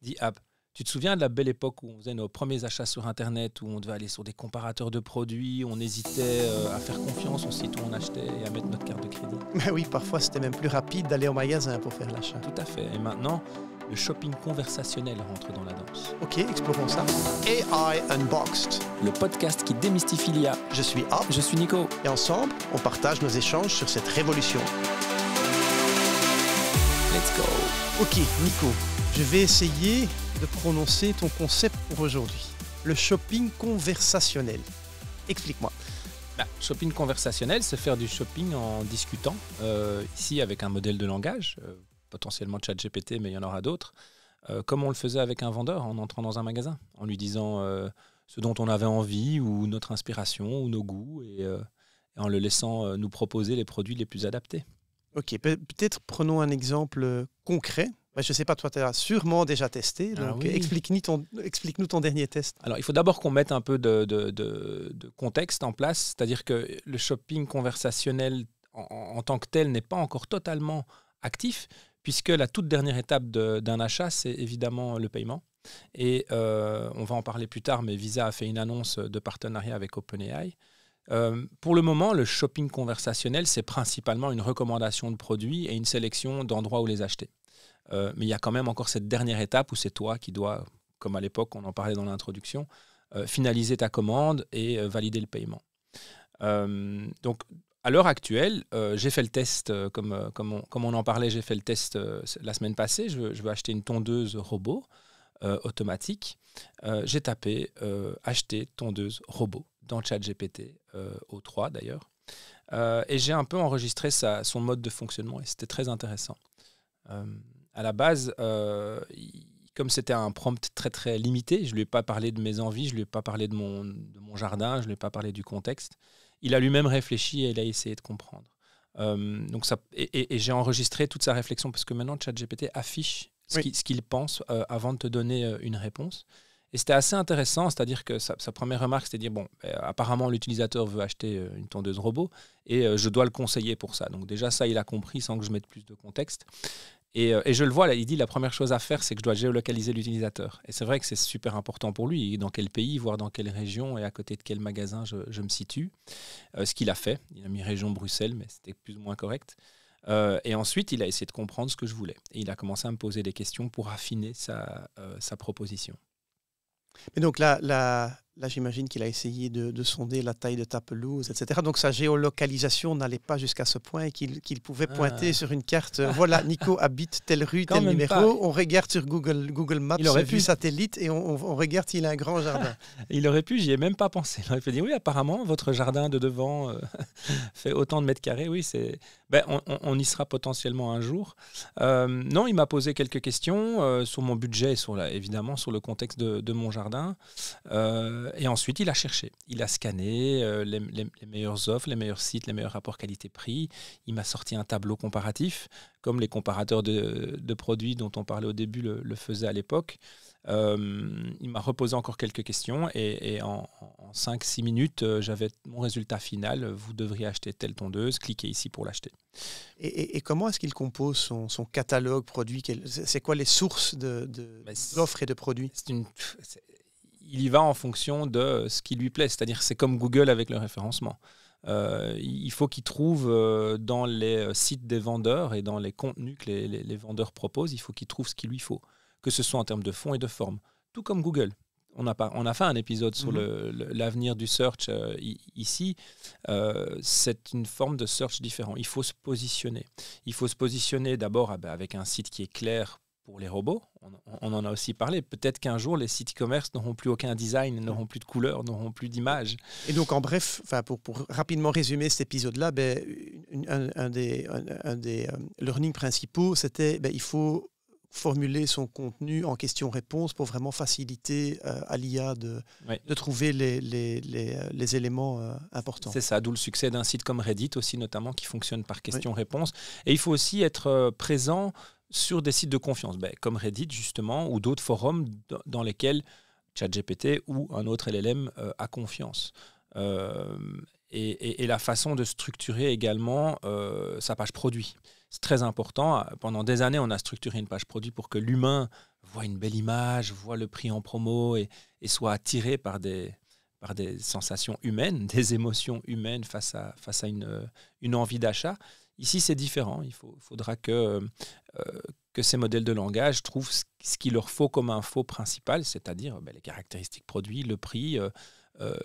The App. Tu te souviens de la belle époque où on faisait nos premiers achats sur Internet, où on devait aller sur des comparateurs de produits, on hésitait à faire confiance au site où on achetait et à mettre notre carte de crédit? Mais oui, parfois c'était même plus rapide d'aller au magasin pour faire l'achat. Tout à fait. Et maintenant, le shopping conversationnel rentre dans la danse. Ok, explorons ça. AI Unboxed. Le podcast qui démystifie l'IA. Je suis Ab. Je suis Nico. Et ensemble, on partage nos échanges sur cette révolution. Let's go. Ok, Nico, je vais essayer de prononcer ton concept pour aujourd'hui. Le shopping conversationnel. Explique-moi. Shopping conversationnel, c'est faire du shopping en discutant, ici avec un modèle de langage, potentiellement ChatGPT, mais il y en aura d'autres, comme on le faisait avec un vendeur en entrant dans un magasin, en lui disant ce dont on avait envie ou notre inspiration ou nos goûts et en le laissant nous proposer les produits les plus adaptés. Ok, peut-être prenons un exemple concret. Je ne sais pas, toi, tu as sûrement déjà testé. Donc, oui. explique-nous ton dernier test. Alors, il faut d'abord qu'on mette un peu de contexte en place, c'est-à-dire que le shopping conversationnel en tant que tel n'est pas encore totalement actif, puisque la toute dernière étape d'un achat, c'est évidemment le paiement. Et on va en parler plus tard, mais Visa a fait une annonce de partenariat avec OpenAI. Pour le moment, le shopping conversationnel, c'est principalement une recommandation de produits et une sélection d'endroits où les acheter. Mais il y a quand même encore cette dernière étape où c'est toi qui dois, comme à l'époque, on en parlait dans l'introduction, finaliser ta commande et valider le paiement. Donc, à l'heure actuelle, j'ai fait le test, comme on en parlait, j'ai fait le test la semaine passée. Je veux acheter une tondeuse robot automatique. J'ai tapé acheter tondeuse robot dans ChatGPT, au 3 d'ailleurs. Et j'ai un peu enregistré son mode de fonctionnement et c'était très intéressant. À la base, comme c'était un prompt très très limité, je ne lui ai pas parlé de mes envies, je ne lui ai pas parlé de mon jardin, je ne lui ai pas parlé du contexte. Il a lui-même réfléchi et il a essayé de comprendre. Et j'ai enregistré toute sa réflexion parce que maintenant ChatGPT affiche ce qu'il pense avant de te donner une réponse. Et c'était assez intéressant, c'est-à-dire que sa première remarque, c'était de dire, bon, apparemment l'utilisateur veut acheter une tondeuse robot et je dois le conseiller pour ça. Donc déjà ça, il a compris sans que je mette plus de contexte. Et je le vois, là, il dit la première chose à faire, c'est que je dois géolocaliser l'utilisateur. Et c'est vrai que c'est super important pour lui, dans quel pays, voire dans quelle région et à côté de quel magasin je me situe. Ce qu'il a fait, il a mis région Bruxelles, mais c'était plus ou moins correct. Et ensuite, il a essayé de comprendre ce que je voulais. Et il a commencé à me poser des questions pour affiner sa proposition. Mais donc là, j'imagine qu'il a essayé de sonder la taille de ta pelouse, etc. Donc sa géolocalisation n'allait pas jusqu'à ce point et qu'il pouvait pointer sur une carte. Voilà, Nico habite telle rue, tel numéro. Pas. On regarde sur Google Maps, vue satellite, et on regarde s'il a un grand jardin. Il aurait pu, j'y ai même pas pensé. Il aurait pu dire, oui, apparemment, votre jardin de devant fait autant de mètres carrés. Oui, on y sera potentiellement un jour. Non, il m'a posé quelques questions sur mon budget et évidemment sur le contexte de mon jardin. Et ensuite, il a cherché. Il a scanné les meilleures offres, les meilleurs sites, les meilleurs rapports qualité-prix. Il m'a sorti un tableau comparatif, comme les comparateurs de produits dont on parlait au début le faisaient à l'époque. Il m'a reposé encore quelques questions et en 5-6 minutes, j'avais mon résultat final. Vous devriez acheter telle tondeuse, cliquez ici pour l'acheter. Et comment est-ce qu'il compose son catalogue produit? C'est quoi les sources d'offres et de produits? Il y va en fonction de ce qui lui plaît. C'est-à-dire c'est comme Google avec le référencement. Il faut qu'il trouve dans les sites des vendeurs et dans les contenus que les vendeurs proposent, il faut qu'il trouve ce qu'il lui faut, que ce soit en termes de fond et de forme. Tout comme Google. On a fait un épisode sur l'avenir du search ici. C'est une forme de search différent. Il faut se positionner. Il faut se positionner d'abord avec un site qui est clair pour les robots. On en a aussi parlé. Peut-être qu'un jour, les sites e-commerce n'auront plus aucun design, n'auront plus de couleurs, n'auront plus d'images. Et donc, en bref, pour rapidement résumer cet épisode-là, un des learnings principaux, c'était il faut formuler son contenu en question-réponse pour vraiment faciliter à l'IA de trouver les éléments importants. C'est ça, d'où le succès d'un site comme Reddit aussi, notamment, qui fonctionne par question-réponse. Et il faut aussi être présent sur des sites de confiance, comme Reddit justement, ou d'autres forums dans lesquels ChatGPT ou un autre LLM a confiance. Et la façon de structurer également sa page produit. C'est très important. Pendant des années, on a structuré une page produit pour que l'humain voit une belle image, voit le prix en promo et soit attiré par des sensations humaines, des émotions humaines face à une envie d'achat. Ici, c'est différent. Il faudra que ces modèles de langage trouvent ce qu'il leur faut comme info principale, c'est-à-dire les caractéristiques produits, le prix,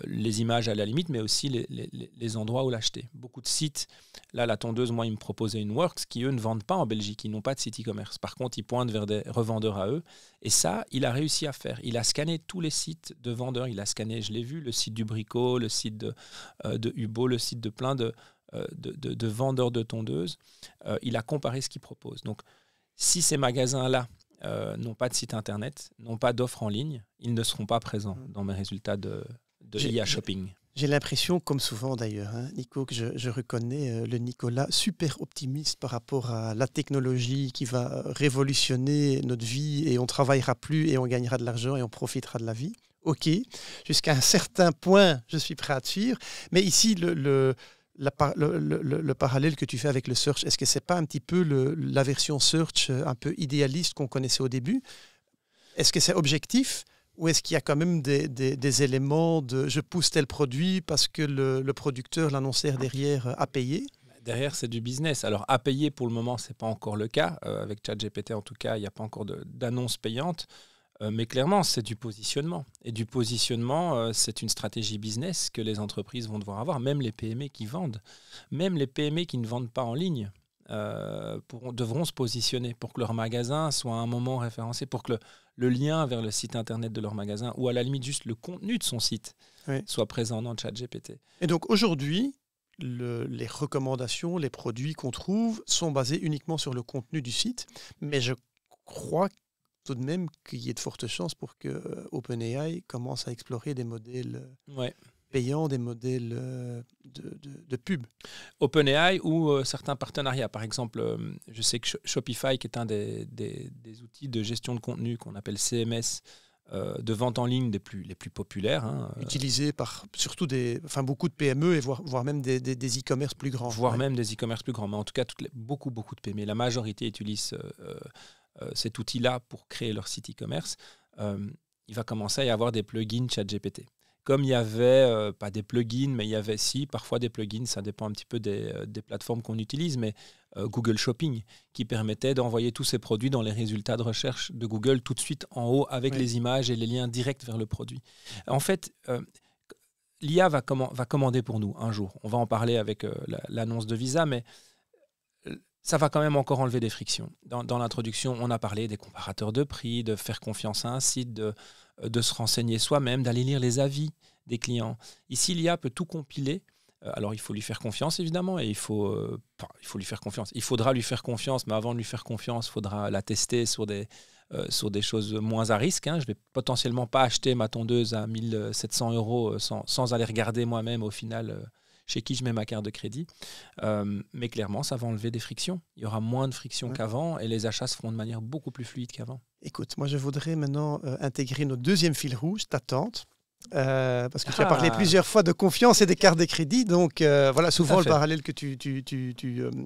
les images à la limite, mais aussi les endroits où l'acheter. Beaucoup de sites, là, la tondeuse, moi, ils me proposaient une Works qui, eux, ne vendent pas en Belgique. Ils n'ont pas de site e-commerce. Par contre, ils pointent vers des revendeurs à eux. Et ça, il a réussi à faire. Il a scanné tous les sites de vendeurs. Il a scanné, je l'ai vu, le site du Brico, le site de Hubo, le site de plein de vendeurs de tondeuses. Il a comparé ce qu'ils proposent. Donc, si ces magasins-là n'ont pas de site internet, n'ont pas d'offres en ligne, ils ne seront pas présents dans mes résultats de IA Shopping. J'ai l'impression, comme souvent d'ailleurs, Nico, que je reconnais le Nicolas super optimiste par rapport à la technologie qui va révolutionner notre vie et on ne travaillera plus et on gagnera de l'argent et on profitera de la vie. Ok, jusqu'à un certain point, je suis prêt à te suivre. Mais ici, le parallèle que tu fais avec le search, est-ce que ce n'est pas un petit peu la version search un peu idéaliste qu'on connaissait au début? Est-ce que c'est objectif ou est-ce qu'il y a quand même des éléments de je pousse tel produit parce que le producteur, l'annonceur derrière a payé? Derrière, c'est du business. Alors, à payer pour le moment, ce n'est pas encore le cas. Avec ChatGPT, en tout cas, il n'y a pas encore d'annonce payante. Mais clairement, c'est du positionnement. Et du positionnement, c'est une stratégie business que les entreprises vont devoir avoir, même les PME qui vendent. Même les PME qui ne vendent pas en ligne devront se positionner pour que leur magasin soit à un moment référencé, pour que le lien vers le site internet de leur magasin, ou à la limite juste le contenu de son site, soit présent dans ChatGPT. Et donc aujourd'hui, les recommandations, les produits qu'on trouve sont basés uniquement sur le contenu du site. Mais je crois tout de même qu'il y ait de fortes chances pour que OpenAI commence à explorer des modèles payants, des modèles de pub. OpenAI ou certains partenariats. Par exemple, je sais que Shopify, qui est un des outils de gestion de contenu qu'on appelle CMS, de vente en ligne les plus populaires. Utilisé par surtout beaucoup de PME et voire même des e-commerce plus grands. Voire même des e-commerce plus grands. Mais en tout cas, beaucoup de PME. La majorité utilisent cet outil-là pour créer leur site e-commerce. Il va commencer à y avoir des plugins ChatGPT. Comme il y avait, pas des plugins, mais il y avait parfois des plugins, ça dépend un petit peu des plateformes qu'on utilise, mais Google Shopping, qui permettait d'envoyer tous ces produits dans les résultats de recherche de Google tout de suite en haut avec les images et les liens directs vers le produit. En fait, l'IA va commander pour nous un jour. On va en parler avec l'annonce de Visa, mais ça va quand même encore enlever des frictions. Dans l'introduction, on a parlé des comparateurs de prix, de faire confiance à un site, de se renseigner soi-même, d'aller lire les avis des clients. Ici, l'IA peut tout compiler. Alors, il faut lui faire confiance, évidemment, et il faut lui faire confiance. Il faudra lui faire confiance, mais avant de lui faire confiance, il faudra la tester sur des choses moins à risque. Je ne vais potentiellement pas acheter ma tondeuse à 1 700 € sans aller regarder moi-même au final chez qui je mets ma carte de crédit. Mais clairement, ça va enlever des frictions. Il y aura moins de frictions qu'avant et les achats se feront de manière beaucoup plus fluide qu'avant. Écoute, moi je voudrais maintenant intégrer notre deuxième fil rouge, ta tante. Parce que tu as parlé plusieurs fois de confiance et des cartes de crédit. Donc voilà, souvent le parallèle que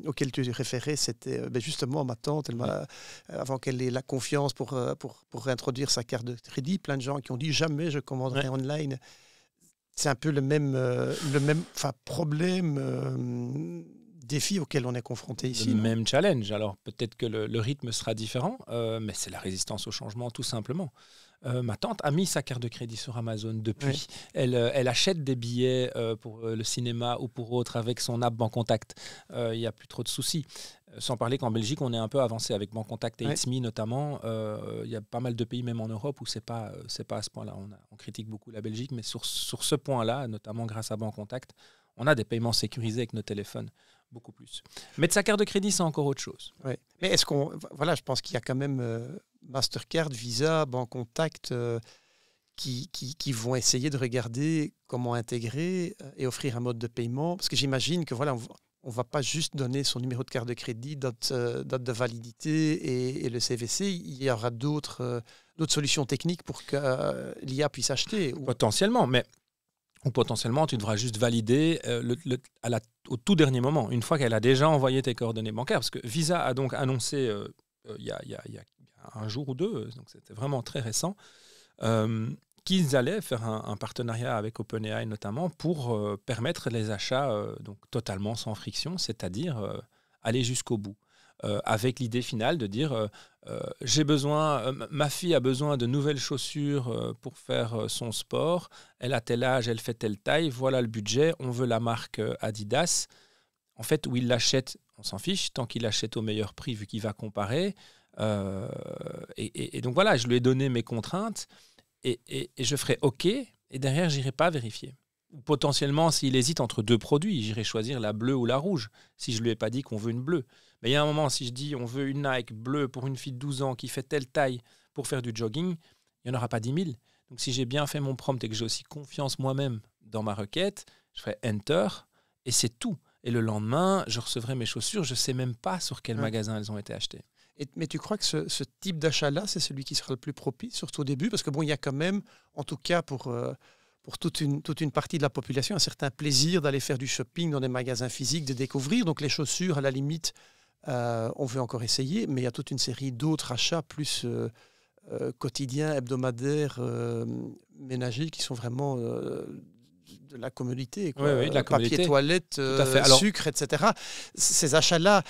auquel tu référais, c'était justement ma tante. Avant qu'elle ait la confiance pour réintroduire sa carte de crédit, plein de gens qui ont dit jamais je commanderai online. C'est un peu le même problème, défi auquel on est confronté ici. Le même challenge. Alors peut-être que le rythme sera différent, mais c'est la résistance au changement tout simplement. Ma tante a mis sa carte de crédit sur Amazon depuis. Oui. Elle achète des billets pour le cinéma ou pour autre avec son app Bancontact. Il n'y a plus trop de soucis. Sans parler qu'en Belgique, on est un peu avancé avec Bancontact et It's Me notamment. Il y a pas mal de pays, même en Europe, où c'est pas à ce point-là. On critique beaucoup la Belgique, mais sur ce point-là, notamment grâce à Bancontact, on a des paiements sécurisés avec nos téléphones, beaucoup plus. Mais de sa carte de crédit, c'est encore autre chose. Oui. Mais est-ce qu'on... Voilà, je pense qu'il y a quand même Mastercard, Visa, Bancontact qui vont essayer de regarder comment intégrer et offrir un mode de paiement. Parce que j'imagine que voilà, on ne va pas juste donner son numéro de carte de crédit, date de validité et le CVC. Il y aura d'autres solutions techniques pour que l'IA puisse acheter. Potentiellement, mais... Ou potentiellement, tu devras juste valider au tout dernier moment, une fois qu'elle a déjà envoyé tes coordonnées bancaires. Parce que Visa a donc annoncé il y a un jour ou deux, donc c'était vraiment très récent, qu'ils allaient faire un partenariat avec OpenAI notamment pour permettre les achats donc totalement sans friction, c'est-à-dire aller jusqu'au bout. Avec l'idée finale de dire ma fille a besoin de nouvelles chaussures pour faire son sport, elle a tel âge, elle fait telle taille, voilà le budget, on veut la marque Adidas. En fait, où il l'achète, on s'en fiche, tant qu'il l'achète au meilleur prix vu qu'il va comparer. Et donc voilà, je lui ai donné mes contraintes et je ferai OK, et derrière, je n'irai pas vérifier. Potentiellement, s'il hésite entre deux produits, j'irai choisir la bleue ou la rouge, si je ne lui ai pas dit qu'on veut une bleue. Mais il y a un moment, si je dis on veut une Nike bleue pour une fille de 12 ans qui fait telle taille pour faire du jogging, il n'y en aura pas 10 000. Donc si j'ai bien fait mon prompt et que j'ai aussi confiance moi-même dans ma requête, je ferai Enter et c'est tout. Et le lendemain, je recevrai mes chaussures, je ne sais même pas sur quel magasin elles ont été achetées. Mais tu crois que ce type d'achat-là, c'est celui qui sera le plus propice, surtout au début? Parce que bon, il y a quand même, en tout cas pour toute une partie de la population, un certain plaisir d'aller faire du shopping dans des magasins physiques, de découvrir. Donc les chaussures, à la limite, on veut encore essayer, mais il y a toute une série d'autres achats plus quotidiens, hebdomadaires, ménagers, qui sont vraiment de la commodité, quoi. Oui, de la commodité. Papier toilette, sucre, etc. Ces achats-là,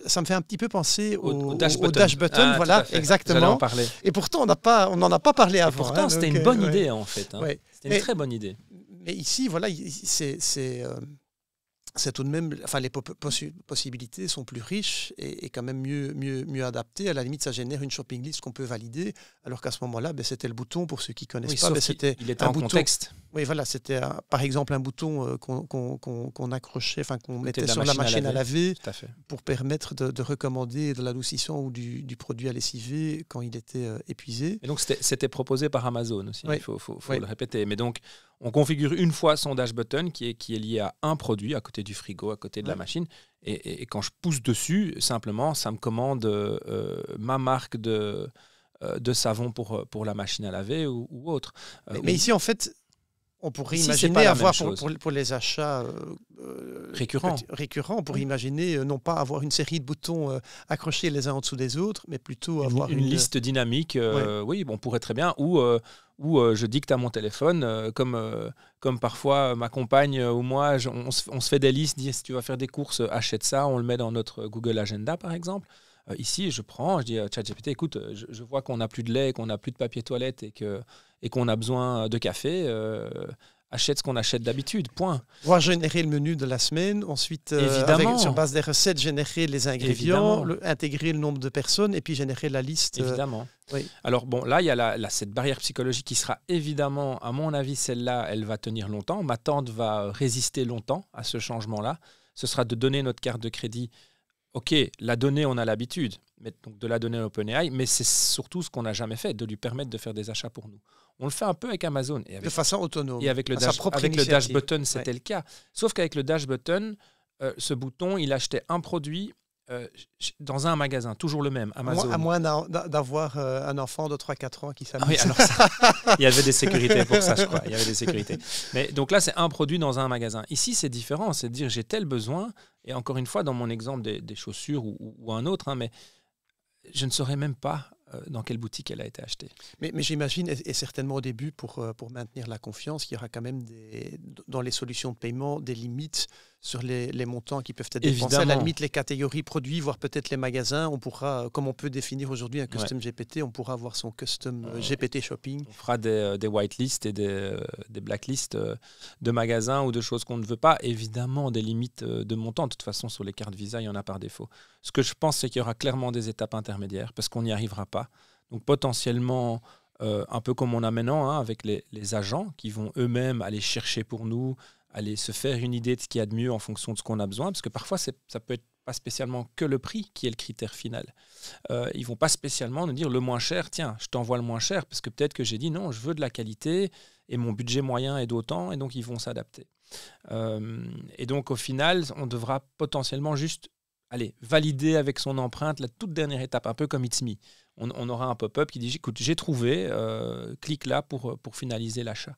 ça me fait un petit peu penser au dash button. Voilà, exactement. J'allais en parler. Et pourtant, on n'en a pas parlé avant. Et pourtant, c'était une bonne idée, en fait. Ouais. C'était une très bonne idée. Mais ici, voilà, c'est tout de même, enfin, les possibilités sont plus riches et quand même mieux adaptées. À la limite, ça génère une shopping list qu'on peut valider, alors qu'à ce moment-là, c'était le bouton, pour ceux qui ne connaissent pas. C'était il était en bouton, contexte. Oui, voilà, c'était par exemple un bouton qu'on accrochait, enfin qu'on mettait sur la machine à laver pour permettre de recommander de l'adoucissant ou du produit à lessiver quand il était épuisé. Et donc, c'était proposé par Amazon aussi, il faut le répéter. Mais donc, on configure une fois son dash button qui est lié à un produit, à côté du frigo, à côté de la machine. Et quand je pousse dessus, simplement, ça me commande ma marque de savon pour la machine à laver ou autre. Mais ici, en fait, on pourrait imaginer avoir pour les achats récurrents, on pourrait imaginer non pas avoir une série de boutons accrochés les uns en dessous des autres, mais plutôt avoir une liste dynamique. Oui, on pourrait très bien. Ou je dicte à mon téléphone, comme parfois ma compagne ou moi, on se fait des listes, dit si tu vas faire des courses, achète ça, on le met dans notre Google Agenda par exemple. Ici, je dis à ChatGPT, écoute, je vois qu'on n'a plus de lait, qu'on n'a plus de papier toilette et qu'on a besoin de café. Achète ce qu'on achète d'habitude, point. Voir générer le menu de la semaine, ensuite, sur base des recettes, générer les ingrédients, intégrer le nombre de personnes et puis générer la liste. Évidemment. Oui. Alors bon, là, il y a cette barrière psychologique qui sera évidemment, à mon avis, celle-là, elle va tenir longtemps. Ma tante va résister longtemps à ce changement-là. Ce sera de donner notre carte de crédit. OK, la donnée, on a l'habitude, donc de la donner à OpenAI, mais c'est surtout ce qu'on n'a jamais fait, de lui permettre de faire des achats pour nous. On le fait un peu avec Amazon. Et avec, de façon autonome. Et avec le dash button, c'était le cas. Sauf qu'avec le dash button, ce bouton, il achetait un produit dans un magasin, toujours le même, Amazon. À moins d'avoir un enfant de 3-4 ans qui s'amuse. Oui, alors ça, il y avait des sécurités pour ça, je crois. Il y avait des sécurités. Mais donc là, c'est un produit dans un magasin. Ici, c'est différent. C'est de dire, j'ai tel besoin. Et encore une fois, dans mon exemple des chaussures ou un autre, mais je ne saurais même pas dans quelle boutique elle a été achetée. Mais j'imagine, et certainement au début, pour maintenir la confiance, il y aura quand même dans les solutions de paiement des limites sur les montants qui peuvent être dépensés. À la limite, les catégories produits, voire peut-être les magasins, on pourra, comme on peut définir aujourd'hui un custom GPT, on pourra avoir son custom GPT shopping. On fera des whitelists et des blacklists de magasins ou de choses qu'on ne veut pas. Évidemment, des limites de montants. De toute façon, sur les cartes Visa, il y en a par défaut. Ce que je pense, c'est qu'il y aura clairement des étapes intermédiaires parce qu'on n'y arrivera pas. Donc potentiellement, un peu comme on a maintenant, avec les agents qui vont eux-mêmes aller chercher pour nous, aller se faire une idée de ce qu'il y a de mieux en fonction de ce qu'on a besoin, parce que parfois, ça peut être pas spécialement que le prix qui est le critère final. Ils ne vont pas spécialement nous dire le moins cher, tiens, je t'envoie le moins cher, parce que peut-être que j'ai dit non, je veux de la qualité, et mon budget moyen est d'autant, et donc ils vont s'adapter. Et donc au final, on devra potentiellement juste valider avec son empreinte la toute dernière étape, un peu comme It's Me. On aura un pop-up qui dit, écoute, j'ai trouvé, clique là pour finaliser l'achat.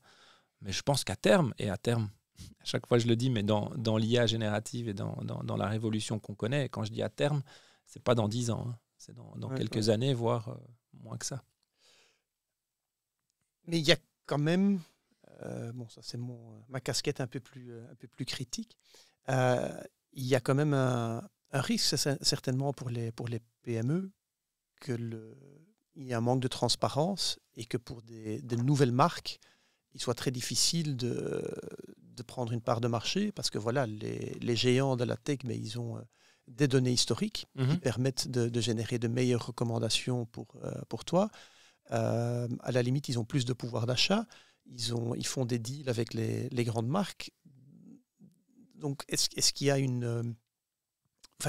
Mais je pense qu'à terme, à chaque fois je le dis, mais dans l'IA générative et dans la révolution qu'on connaît, quand je dis à terme, c'est pas dans 10 ans, c'est dans quelques années, voire moins que ça. Mais il y a quand même, ça c'est ma casquette un peu plus critique, il y a quand même un risque certainement pour les PME qu'il y ait un manque de transparence et que pour des nouvelles marques, il soit très difficile de prendre une part de marché parce que voilà, les géants de la tech, mais ils ont des données historiques qui permettent de générer de meilleures recommandations pour toi. À la limite, ils ont plus de pouvoir d'achat. Ils font des deals avec les grandes marques. Donc, est-ce qu'il y a une...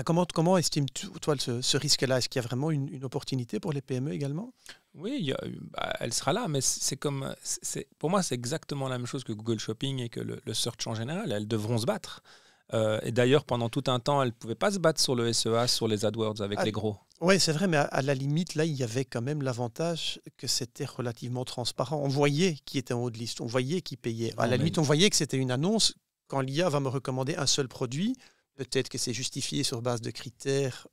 comment estimes-tu, toi, ce risque-là? Est-ce qu'il y a vraiment une opportunité pour les PME également? Oui, elle sera là, mais pour moi, c'est exactement la même chose que Google Shopping et que le search en général. Elles devront se battre. Et d'ailleurs, pendant tout un temps, elles ne pouvaient pas se battre sur le SEA, sur les AdWords avec les gros. Oui, c'est vrai, mais à la limite, là, il y avait quand même l'avantage que c'était relativement transparent. On voyait qui était en haut de liste, on voyait qui payait. À la limite, on voyait que c'était une annonce. Quand l'IA va me recommander un seul produit, peut-être que c'est justifié sur base de critères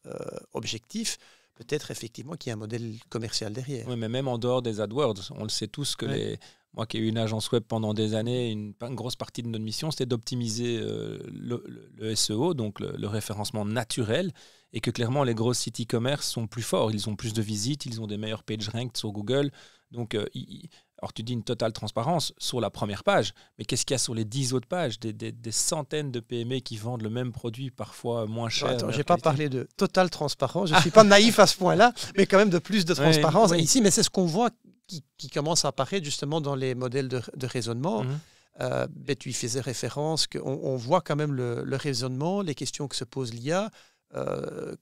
objectifs. Peut-être effectivement qu'il y a un modèle commercial derrière. Oui, mais même en dehors des AdWords, on le sait tous que moi qui ai eu une agence web pendant des années, une grosse partie de notre mission, c'était d'optimiser le SEO, donc le référencement naturel, et que clairement les gros sites e-commerce sont plus forts, ils ont plus de visites, ils ont des meilleurs page ranked sur Google. Donc, alors tu dis une totale transparence sur la première page, mais qu'est-ce qu'il y a sur les 10 autres pages? Des centaines de PME qui vendent le même produit, parfois moins cher. Attends, je n'ai pas parlé de totale transparence, je ne suis pas naïf à ce point-là, mais quand même de plus de transparence ici. Mais c'est ce qu'on voit qui commence à apparaître justement dans les modèles de raisonnement. Tu y faisais référence, on voit quand même le raisonnement, les questions que se pose l'IA.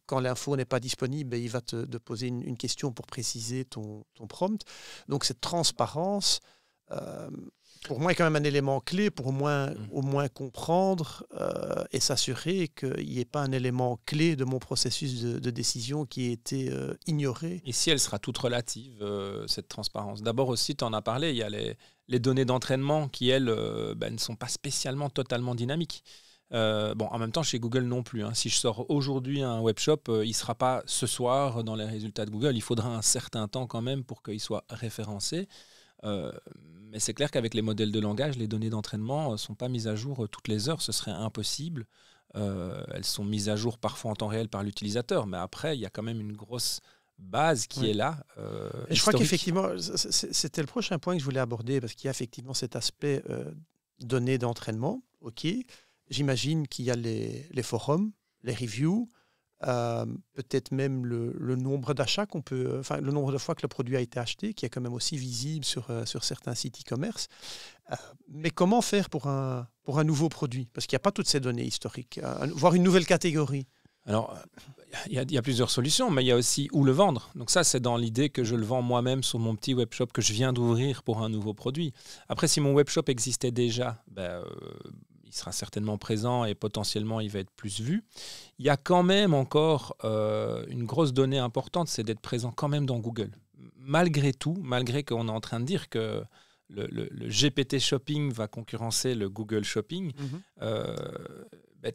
Quand l'info n'est pas disponible, il va te poser une question pour préciser ton prompt. Donc cette transparence, pour moi, est quand même un élément clé pour au moins comprendre et s'assurer qu'il n'y ait pas un élément clé de mon processus de décision qui ait été ignoré. Ici, elle sera toute relative, cette transparence. D'abord aussi, tu en as parlé, il y a les données d'entraînement qui, elles, ne sont pas spécialement totalement dynamiques. En même temps, chez Google non plus. Si je sors aujourd'hui un webshop, il ne sera pas ce soir dans les résultats de Google. Il faudra un certain temps quand même pour qu'il soit référencé. Mais c'est clair qu'avec les modèles de langage, les données d'entraînement ne sont pas mises à jour toutes les heures. Ce serait impossible. Elles sont mises à jour parfois en temps réel par l'utilisateur. Mais après, il y a quand même une grosse base qui est là. Je crois qu'effectivement, c'était le prochain point que je voulais aborder parce qu'il y a effectivement cet aspect données d'entraînement. OK. J'imagine qu'il y a les forums, les reviews, peut-être même le nombre d'achats le nombre de fois que le produit a été acheté, qui est quand même aussi visible sur certains sites e-commerce. Mais comment faire pour un nouveau produit? Parce qu'il n'y a pas toutes ces données historiques, voire une nouvelle catégorie. Alors, il y a plusieurs solutions, mais il y a aussi où le vendre. Donc ça, c'est dans l'idée que je le vends moi-même sur mon petit webshop que je viens d'ouvrir pour un nouveau produit. Après, si mon webshop existait déjà, il sera certainement présent et potentiellement il va être plus vu. Il y a quand même encore une grosse donnée importante, c'est d'être présent quand même dans Google. Malgré tout, malgré qu'on est en train de dire que le GPT Shopping va concurrencer le Google Shopping,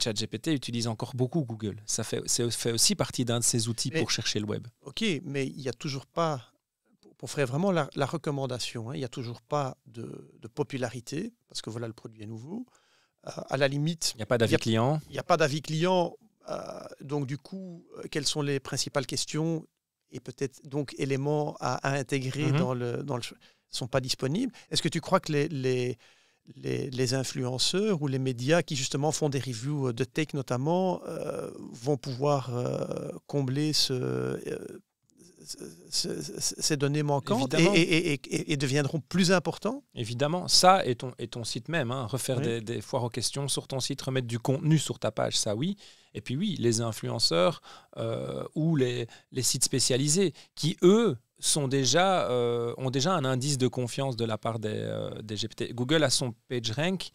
ChatGPT utilise encore beaucoup Google. Ça fait aussi partie d'un de ses outils pour chercher le web. OK, mais il n'y a toujours pas, pour faire vraiment la recommandation, il n'y a toujours pas de popularité, parce que voilà, le produit est nouveau. À la limite, il n'y a pas d'avis client. Il n'y a pas d'avis client. Donc, du coup, quelles sont les principales questions et peut-être donc éléments à intégrer dans le ne sont pas disponibles? Est-ce que tu crois que les influenceurs ou les médias qui justement font des reviews de tech notamment vont pouvoir combler ces données manquantes et deviendront plus importants? Évidemment, ça et ton site même, refaire des foires aux questions sur ton site, remettre du contenu sur ta page, ça oui. Et puis oui, les influenceurs ou les sites spécialisés qui, eux, ont déjà un indice de confiance de la part des GPT. Google a son PageRank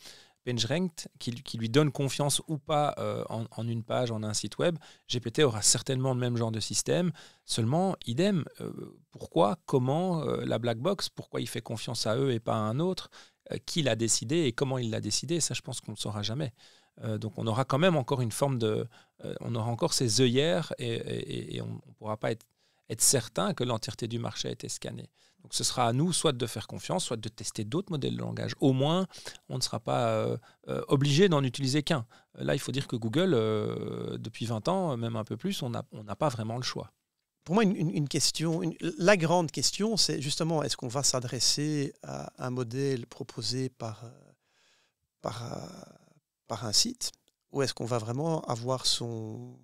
qui lui donne confiance ou pas en une page, en un site web. GPT aura certainement le même genre de système. Seulement, idem, pourquoi, comment, la black box, pourquoi il fait confiance à eux et pas à un autre, qui l'a décidé et comment il l'a décidé, ça je pense qu'on ne le saura jamais. Donc on aura quand même encore une forme de... on aura encore ces œillères et on ne pourra pas être être certain que l'entièreté du marché a été scannée. Donc ce sera à nous soit de faire confiance, soit de tester d'autres modèles de langage. Au moins, on ne sera pas obligé d'en utiliser qu'un. Là, il faut dire que Google, depuis 20 ans, même un peu plus, on n'a pas vraiment le choix. Pour moi, une question, la grande question, c'est justement, est-ce qu'on va s'adresser à un modèle proposé par un site, ou est-ce qu'on va vraiment avoir son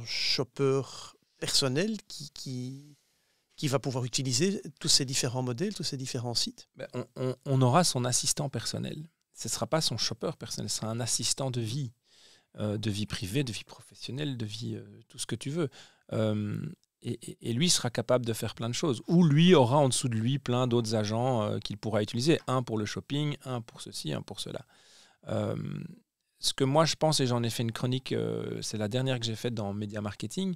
shopper personnel qui va pouvoir utiliser tous ces différents modèles, tous ces différents sites? On aura son assistant personnel. Ce ne sera pas son shopper personnel, ce sera un assistant de vie privée, de vie professionnelle, de vie tout ce que tu veux. Et lui sera capable de faire plein de choses. Ou lui aura en dessous de lui plein d'autres agents qu'il pourra utiliser. Un pour le shopping, un pour ceci, un pour cela. Ce que moi je pense, et j'en ai fait une chronique, c'est la dernière que j'ai faite dans Media Marketing,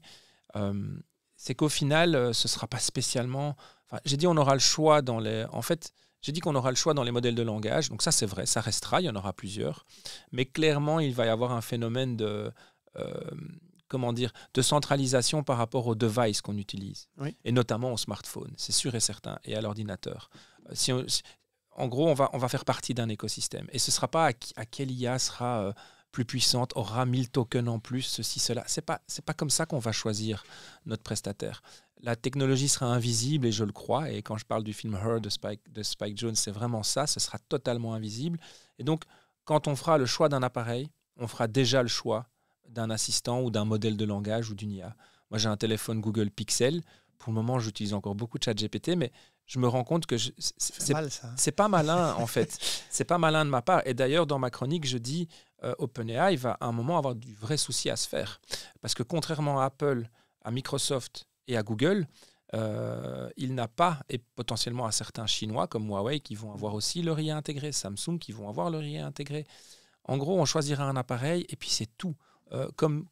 c'est qu'au final, ce ne sera pas spécialement... Enfin, j'ai dit on aura le choix dans les... En fait, j'ai dit qu'on aura le choix dans les modèles de langage. Donc ça, c'est vrai, ça restera, il y en aura plusieurs. Mais clairement, il va y avoir un phénomène de centralisation par rapport aux devices qu'on utilise. Oui. Et notamment au smartphone, c'est sûr et certain, et à l'ordinateur. En gros, on va faire partie d'un écosystème. Et ce ne sera pas à quelle IA sera plus puissante, aura 1000 tokens en plus, ceci, cela. Ce n'est pas comme ça qu'on va choisir notre prestataire. La technologie sera invisible, et je le crois. Et quand je parle du film Her de Spike Jonze, c'est vraiment ça. Ce sera totalement invisible. Et donc, quand on fera le choix d'un appareil, on fera déjà le choix d'un assistant ou d'un modèle de langage ou d'une IA. Moi, j'ai un téléphone Google Pixel. Pour le moment, j'utilise encore beaucoup de ChatGPT, mais je me rends compte que c'est pas malin, en fait. C'est pas malin de ma part. Et d'ailleurs, dans ma chronique, je dis OpenAI va à un moment avoir du vrai souci à se faire. Parce que contrairement à Apple, à Microsoft et à Google, il n'a pas, et potentiellement à certains Chinois comme Huawei qui vont avoir aussi leur IA intégrée, Samsung qui vont avoir leur IA intégrée. En gros, on choisira un appareil et puis c'est tout. Comme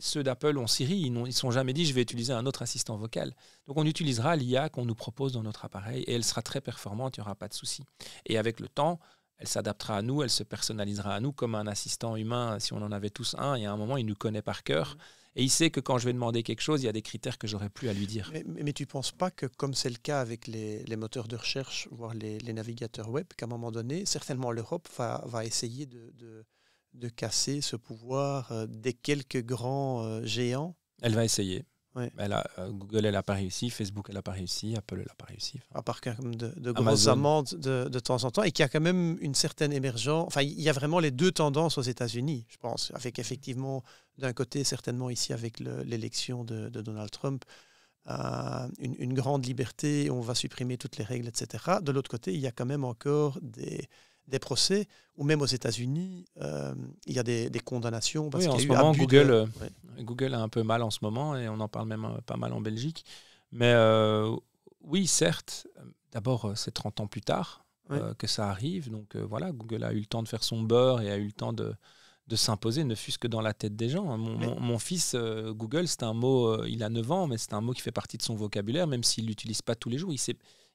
ceux d'Apple ont Siri, ils ne sont jamais dit je vais utiliser un autre assistant vocal. Donc on utilisera l'IA qu'on nous propose dans notre appareil et elle sera très performante, il n'y aura pas de souci. Et avec le temps, elle s'adaptera à nous, elle se personnalisera à nous comme un assistant humain. Si on en avait tous un, il y a un moment, il nous connaît par cœur. Et il sait que quand je vais demander quelque chose, il y a des critères que j'aurais plus à lui dire. Mais tu ne penses pas que, comme c'est le cas avec les moteurs de recherche, voire les navigateurs web, qu'à un moment donné, certainement l'Europe va essayer de casser ce pouvoir des quelques grands géants? Elle va essayer. Ouais. Google, elle n'a pas réussi. Facebook, elle n'a pas réussi. Apple, elle n'a pas réussi. À part quand même de grosses amendes de temps en temps. Et qu'il y a quand même une certaine émergence. Enfin, il y a vraiment les deux tendances aux États-Unis, je pense. Avec effectivement, d'un côté, certainement ici avec l'élection de Donald Trump, une grande liberté, on va supprimer toutes les règles, etc. De l'autre côté, il y a quand même encore des procès, ou même aux États-Unis, il y a des condamnations. Parce en qu'il y ce a eu moment, Google a un peu mal en ce moment, et on en parle même pas mal en Belgique. Mais oui, certes, d'abord, c'est 30 ans plus tard que ça arrive. Donc voilà, Google a eu le temps de faire son beurre et a eu le temps de s'imposer, ne fût-ce que dans la tête des gens. Mon fils, Google, c'est un mot, il a 9 ans, mais c'est un mot qui fait partie de son vocabulaire, même s'il ne l'utilise pas tous les jours.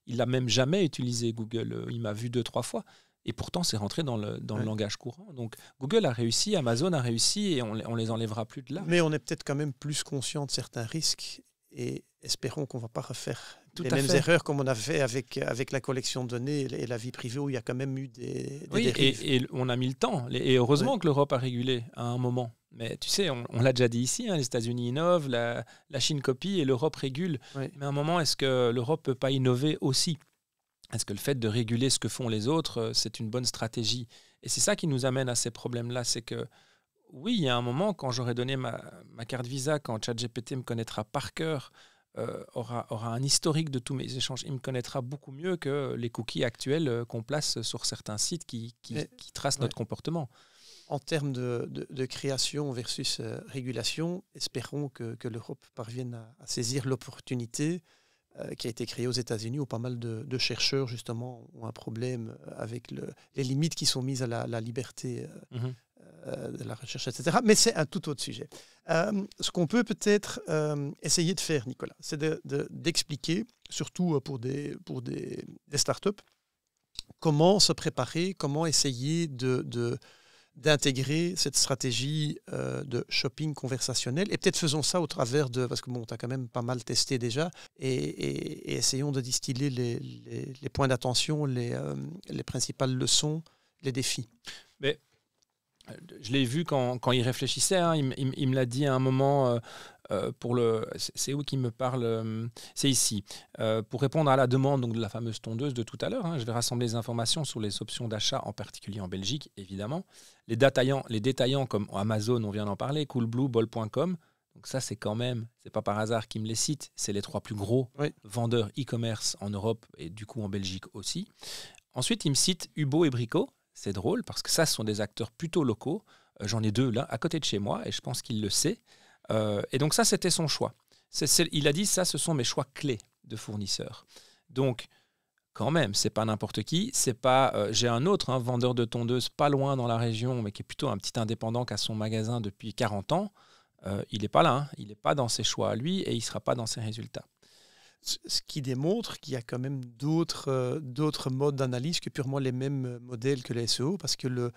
Il n'a même jamais utilisé Google. Il m'a vu 2-3 fois. Et pourtant, c'est rentré dans le langage courant. Donc, Google a réussi, Amazon a réussi, et on les enlèvera plus de là. Mais on est peut-être quand même plus conscient de certains risques, et espérons qu'on ne va pas refaire les mêmes erreurs comme on a fait avec la collection de données et la vie privée, où il y a quand même eu des dérives. Et on a mis le temps. Et heureusement que l'Europe a régulé à un moment. Mais tu sais, on l'a déjà dit ici, les États-Unis innovent, la Chine copie et l'Europe régule. Oui. Mais à un moment, est-ce que l'Europe ne peut pas innover aussi ? Est-ce que le fait de réguler ce que font les autres, c'est une bonne stratégie ? Et c'est ça qui nous amène à ces problèmes-là. C'est que, oui, il y a un moment, quand j'aurai donné ma carte Visa, quand ChatGPT me connaîtra par cœur, aura un historique de tous mes échanges, il me connaîtra beaucoup mieux que les cookies actuels qu'on place sur certains sites qui tracent notre comportement. En termes de création versus régulation, espérons que l'Europe parvienne à saisir l'opportunité qui a été créé aux États-Unis, où pas mal de chercheurs, justement, ont un problème avec les limites qui sont mises à la liberté de la recherche, etc. Mais c'est un tout autre sujet. Ce qu'on peut peut-être essayer de faire, Nicolas, c'est d'expliquer, surtout pour des startups, comment se préparer, comment essayer d'intégrer cette stratégie de shopping conversationnel. Et peut-être faisons ça au travers de... Parce que bon, tu as quand même pas mal testé déjà. Et essayons de distiller les points d'attention, les principales leçons, les défis. Mais je l'ai vu quand il réfléchissait. Hein, il me l'a dit à un moment... c'est où qu'il me parle, c'est ici. Pour répondre à la demande donc, de la fameuse tondeuse de tout à l'heure, hein, je vais rassembler les informations sur les options d'achat, en particulier en Belgique, évidemment. Les détaillants comme Amazon, on vient d'en parler, Coolblue, Bol.com. Donc ça, c'est quand même, c'est pas par hasard qu'ils me les citent, c'est les 3 plus gros vendeurs e-commerce en Europe et du coup en Belgique aussi. Ensuite, il me cite Hubo et Brico. C'est drôle parce que ça, ce sont des acteurs plutôt locaux. J'en ai 2 là, à côté de chez moi, et je pense qu'il le sait. Et donc ça, c'était son choix. Il a dit, ça, ce sont mes choix clés de fournisseurs. Donc, quand même, c'est pas n'importe qui. C'est pas. J'ai un autre vendeur de tondeuses pas loin dans la région, mais qui est plutôt un petit indépendant qui a son magasin depuis 40 ans. Il n'est pas là. Hein. Il n'est pas dans ses choix à lui et il ne sera pas dans ses résultats. Ce qui démontre qu'il y a quand même d'autres modes d'analyse que purement les mêmes modèles que les SEO, parce que le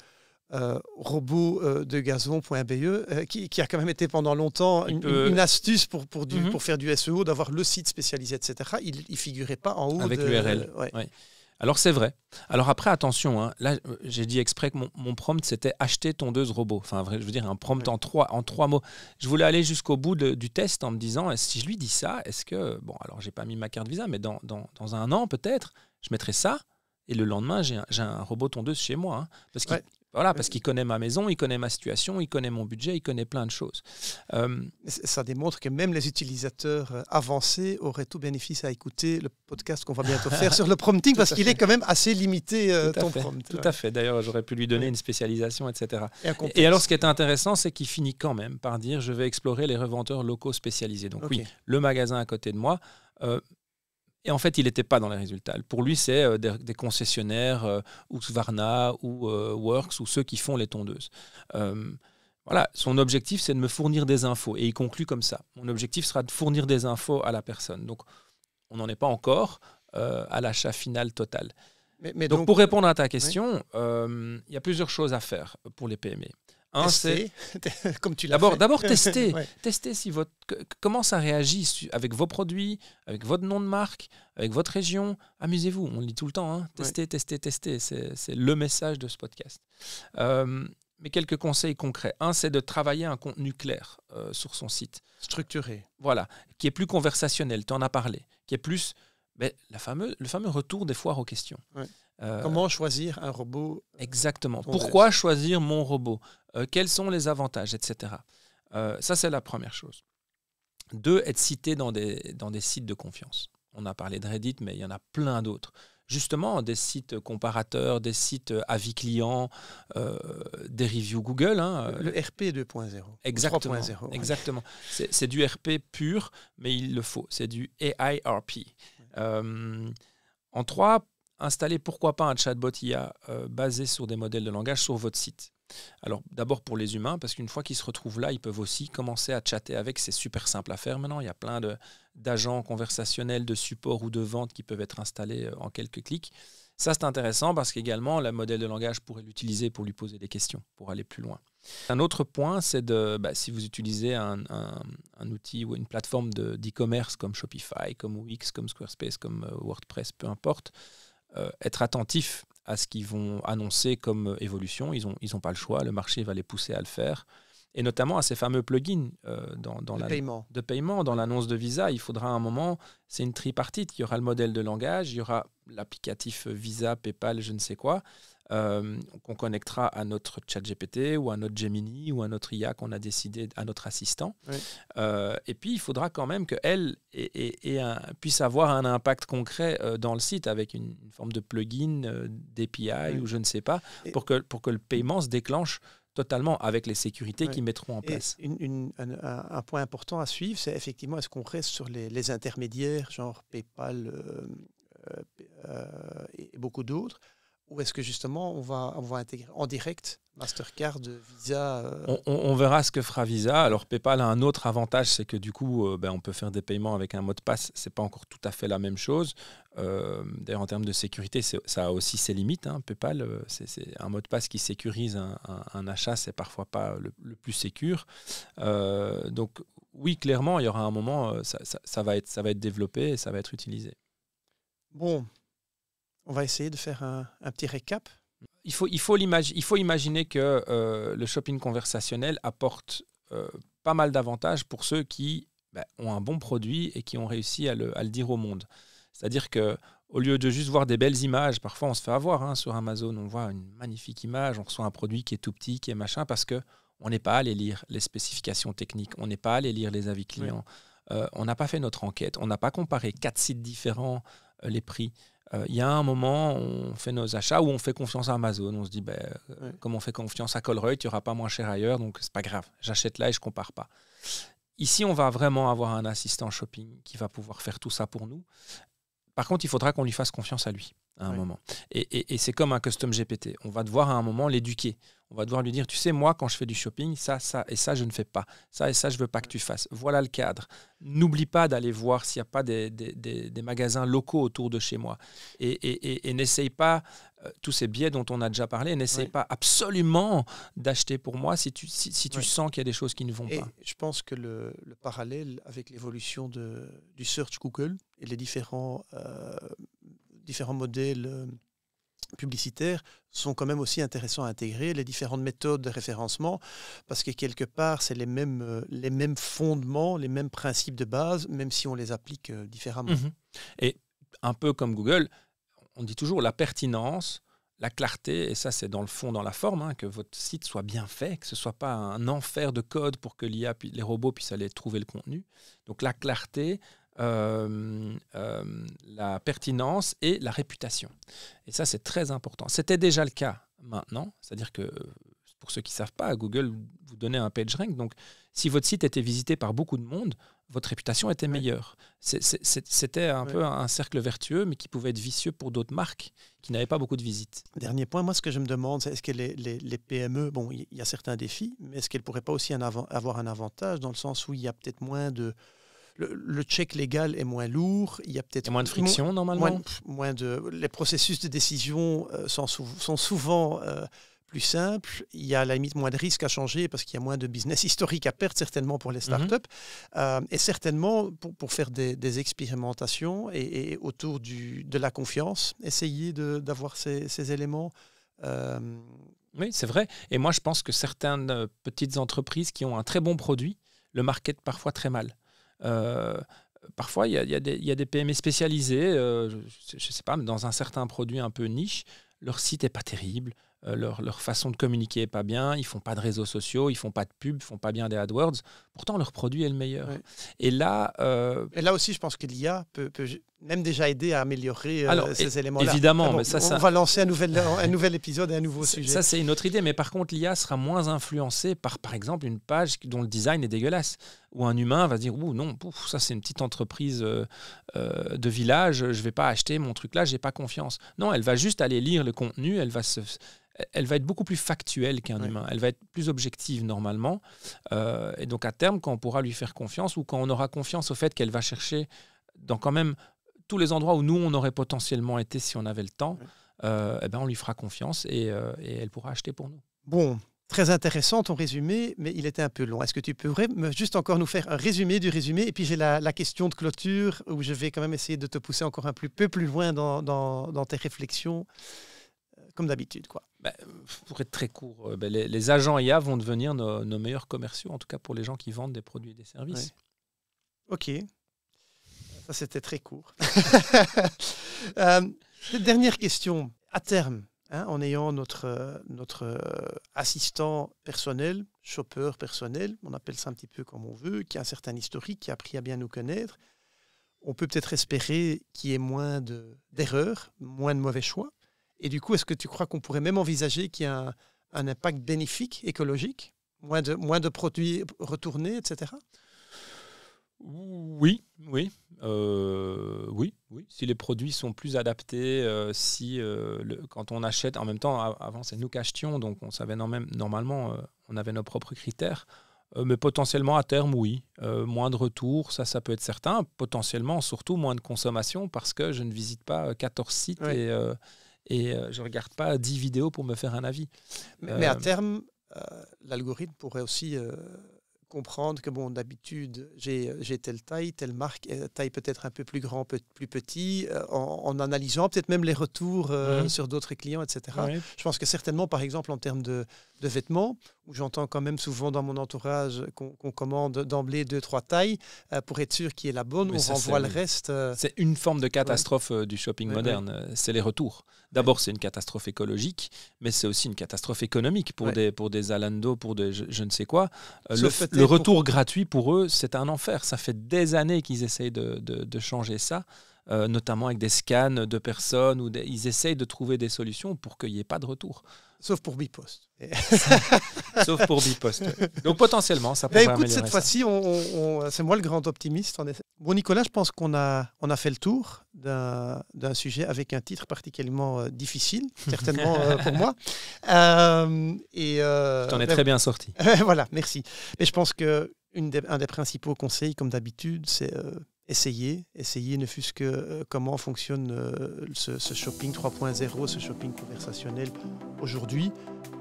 robot de gazon.be, qui a quand même été pendant longtemps une astuce pour faire du SEO, d'avoir le site spécialisé, etc. Il ne figurait pas en haut avec l'URL. Ouais. Alors c'est vrai. Alors après, attention, hein, là j'ai dit exprès que mon prompt c'était acheter tondeuse robot. Enfin, je veux dire un prompt en trois mots. Je voulais aller jusqu'au bout du test en me disant, si je lui dis ça, est-ce que... Bon, alors j'ai pas mis ma carte Visa, mais dans un an peut-être, je mettrai ça et le lendemain j'ai un robot tondeuse chez moi. Hein, parce qu'il connaît ma maison, il connaît ma situation, il connaît mon budget, il connaît plein de choses. Ça démontre que même les utilisateurs avancés auraient tout bénéfice à écouter le podcast qu'on va bientôt faire sur le prompting, parce qu'il est quand même assez limité, ton prompt. Tout à fait. D'ailleurs, j'aurais pu lui donner une spécialisation, etc. Et alors, ce qui est intéressant, c'est qu'il finit quand même par dire « Je vais explorer les revendeurs locaux spécialisés ». Donc oui, le magasin à côté de moi... Et en fait, il n'était pas dans les résultats. Pour lui, c'est des concessionnaires, Husqvarna ou Works, ou ceux qui font les tondeuses. Voilà, son objectif, c'est de me fournir des infos. Et il conclut comme ça. Mon objectif sera de fournir des infos à la personne. Donc, on n'en est pas encore à l'achat final total. Mais donc, pour répondre à ta question, il y a plusieurs choses à faire pour les PME. Tester, comme tu l'as fait. D'abord tester. Tester comment ça réagit avec vos produits, avec votre nom de marque, avec votre région. Amusez-vous, on le dit tout le temps. Hein. Tester. C'est le message de ce podcast. Mais quelques conseils concrets. C'est de travailler un contenu clair sur son site. Structuré. Voilà, qui est plus conversationnel, tu en as parlé. Qui est plus le fameux retour des foires aux questions. Ouais. Comment choisir un robot Exactement. Pourquoi choisir mon robot? Quels sont les avantages, etc. Ça, c'est la première chose. 2, être cité dans des sites de confiance. On a parlé de Reddit, mais il y en a plein d'autres. Justement, des sites comparateurs, des sites avis clients, des reviews Google. Hein. Le RP 2.0. Exactement. 3.0. Exactement. C'est du RP pur, mais il le faut. C'est du AIRP. En 3, installer pourquoi pas un chatbot IA basé sur des modèles de langage sur votre site. Alors d'abord pour les humains, parce qu'une fois qu'ils se retrouvent là, ils peuvent aussi commencer à chatter avec. C'est super simple à faire maintenant. Il y a plein d'agents conversationnels, de support ou de vente qui peuvent être installés en quelques clics. Ça, c'est intéressant parce qu'également, le modèle de langage pourrait l'utiliser pour lui poser des questions, pour aller plus loin. Un autre point, c'est si vous utilisez un outil ou une plateforme d'e-commerce comme Shopify, comme Wix, comme Squarespace, comme WordPress, peu importe, être attentif à ce qu'ils vont annoncer comme évolution. Ils ont pas le choix, le marché va les pousser à le faire. Et notamment à ces fameux plugins de paiement dans l'annonce de Visa. Il faudra un moment, c'est une tripartite. Il y aura le modèle de langage, il y aura l'applicatif Visa, PayPal, je ne sais quoi, qu'on connectera à notre ChatGPT ou à notre Gemini ou à notre IA qu'on a décidé, à notre assistant. Oui. Et puis, il faudra quand même qu'elle puisse avoir un impact concret dans le site avec une forme de plugin, d'API ou je ne sais pas, pour que le paiement se déclenche totalement avec les sécurités qu'ils mettront en place. Un point important à suivre, c'est effectivement, est-ce qu'on reste sur les intermédiaires, genre PayPal et beaucoup d'autres, ou est-ce que justement on va intégrer en direct Mastercard, Visa. On verra ce que fera Visa. Alors PayPal a un autre avantage, c'est que du coup, on peut faire des paiements avec un mot de passe. C'est pas encore tout à fait la même chose. D'ailleurs, en termes de sécurité, ça a aussi ses limites. Hein. PayPal, c'est un mot de passe qui sécurise un achat, c'est parfois pas le plus sécure. Donc oui, clairement, il y aura un moment, ça va être développé et ça va être utilisé. Bon, on va essayer de faire un petit récap. Il faut imaginer que le shopping conversationnel apporte pas mal d'avantages pour ceux qui ont un bon produit et qui ont réussi à le dire au monde. C'est-à-dire qu'au lieu de juste voir des belles images, parfois on se fait avoir sur Amazon, on voit une magnifique image, on reçoit un produit qui est tout petit, qui est machin, parce qu'on n'est pas allé lire les spécifications techniques, on n'est pas allé lire les avis clients, on n'a pas fait notre enquête, on n'a pas comparé 4 sites différents, les prix. Il y a un moment, on fait nos achats ou on fait confiance à Amazon. On se dit, comme on fait confiance à Colruyt, il n'y aura pas moins cher ailleurs, donc c'est pas grave. J'achète là et je ne compare pas. Ici, on va vraiment avoir un assistant shopping qui va pouvoir faire tout ça pour nous. Par contre, il faudra qu'on lui fasse confiance à lui à un moment. Et c'est comme un custom GPT. On va devoir à un moment l'éduquer. On va devoir lui dire, tu sais, moi, quand je fais du shopping, ça et ça, je ne fais pas. Ça et ça, je ne veux pas que tu fasses. Voilà le cadre. N'oublie pas d'aller voir s'il n'y a pas des magasins locaux autour de chez moi. Et n'essaye pas, tous ces biais dont on a déjà parlé, n'essaye pas absolument d'acheter pour moi si tu sens qu'il y a des choses qui ne vont pas. Je pense que le parallèle avec l'évolution du search Google et les différents modèles publicitaires sont quand même aussi intéressants à intégrer, les différentes méthodes de référencement, parce que quelque part, c'est les mêmes fondements, les mêmes principes de base, même si on les applique différemment. Et un peu comme Google, on dit toujours la pertinence, la clarté, et ça c'est dans le fond, dans la forme, que votre site soit bien fait, que ce ne soit pas un enfer de code pour que l'IA, les robots puissent aller trouver le contenu. Donc la clarté, la pertinence et la réputation. Et ça, c'est très important. C'était déjà le cas maintenant, c'est-à-dire que pour ceux qui ne savent pas, Google vous donnait un PageRank. Donc, si votre site était visité par beaucoup de monde, votre réputation était meilleure. C'était un peu un cercle vertueux, mais qui pouvait être vicieux pour d'autres marques qui n'avaient pas beaucoup de visites. Dernier point, moi, ce que je me demande, c'est est-ce que les PME, bon, il y a certains défis, mais est-ce qu'elles ne pourraient pas aussi avoir un avantage dans le sens où il y a peut-être moins de... Le check légal est moins lourd, il y a peut-être moins de friction normalement. Les processus de décision sont souvent plus simples. Il y a à la limite moins de risques à changer parce qu'il y a moins de business historique à perdre certainement pour les startups. Et certainement pour faire des expérimentations et autour de la confiance, essayer d'avoir ces éléments. Oui, c'est vrai. Et moi, je pense que certaines petites entreprises qui ont un très bon produit le marketent parfois très mal. Parfois, il y a des PME spécialisées, je ne sais pas, mais dans un certain produit un peu niche, leur site n'est pas terrible, leur façon de communiquer n'est pas bien, ils ne font pas de réseaux sociaux, ils ne font pas de pub, ils ne font pas bien des AdWords. Pourtant, leur produit est le meilleur. Ouais. Et là aussi, je pense que l'IA peut même déjà aider à améliorer ces éléments-là. Évidemment. Bon, mais on va lancer un nouvel épisode et un nouveau sujet. Ça, c'est une autre idée. Mais par contre, l'IA sera moins influencée par exemple, une page dont le design est dégueulasse. Où un humain va se dire « Ouh non, ça c'est une petite entreprise de village, je ne vais pas acheter mon truc là, je n'ai pas confiance. » Non, elle va juste aller lire le contenu, elle va être beaucoup plus factuelle qu'un humain. Elle va être plus objective normalement. Et donc à terme, quand on pourra lui faire confiance ou quand on aura confiance au fait qu'elle va chercher dans quand même tous les endroits où nous, on aurait potentiellement été si on avait le temps, on lui fera confiance et elle pourra acheter pour nous. Bon. Très intéressant ton résumé, mais il était un peu long. Est-ce que tu pourrais juste encore nous faire un résumé du résumé? Et puis j'ai la question de clôture où je vais quand même essayer de te pousser encore un peu plus loin dans tes réflexions, comme d'habitude, quoi. Pour être très court, les agents IA vont devenir nos meilleurs commerciaux, en tout cas pour les gens qui vendent des produits et des services. Ouais. Ok, ça c'était très court. Dernière question, à terme. En ayant notre assistant personnel, shopper personnel, on appelle ça un petit peu comme on veut, qui a un certain historique, qui a appris à bien nous connaître, on peut peut-être espérer qu'il y ait moins d'erreurs, moins de mauvais choix. Et du coup, est-ce que tu crois qu'on pourrait même envisager qu'il y ait un impact bénéfique, écologique, moins de produits retournés, etc. Oui, oui. Oui. Si les produits sont plus adaptés, quand on achète, en même temps, avant c'est nous qui achetions, donc on savait normalement, on avait nos propres critères. Mais potentiellement à terme, oui. Moins de retours, ça peut être certain. Potentiellement, surtout moins de consommation parce que je ne visite pas 14 sites et je ne regarde pas 10 vidéos pour me faire un avis. Mais à terme, l'algorithme pourrait aussi comprendre que d'habitude, j'ai telle taille, telle marque, taille peut-être un peu plus grand, plus petit, en analysant peut-être même les retours sur d'autres clients, etc. Oui. Je pense que certainement, par exemple, en termes de vêtements, où j'entends quand même souvent dans mon entourage qu'on commande d'emblée 2-3 tailles, pour être sûr qu'il y ait la bonne, on renvoie le reste. C'est une forme de catastrophe du shopping moderne, c'est les retours. D'abord, c'est une catastrophe écologique, mais c'est aussi une catastrophe économique pour des Zalando, pour des je ne sais quoi. Le retour gratuit pour eux, c'est un enfer. Ça fait des années qu'ils essayent de changer ça, notamment avec des scans de personnes, ils essayent de trouver des solutions pour qu'il n'y ait pas de retour. Sauf pour Bipost. Sauf pour Bipost. Ouais. Donc potentiellement, ça pourrait améliorer. Cette fois-ci, c'est moi le grand optimiste. Bon, Nicolas, je pense qu'on a fait le tour d'un sujet avec un titre particulièrement difficile, certainement pour moi. Tu t'en es très bien sorti. Voilà, merci. Mais je pense qu'un des principaux conseils, comme d'habitude, c'est essayer ne fût-ce que comment fonctionne ce shopping 3.0, ce shopping conversationnel aujourd'hui.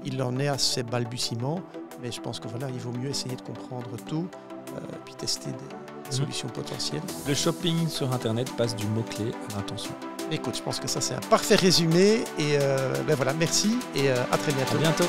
Il en est à ses balbutiements, mais je pense que il vaut mieux essayer de comprendre tout, puis tester des solutions potentielles. Le shopping sur Internet passe du mot-clé à l'intention. Écoute, je pense que ça c'est un parfait résumé et merci et à très bientôt. À bientôt.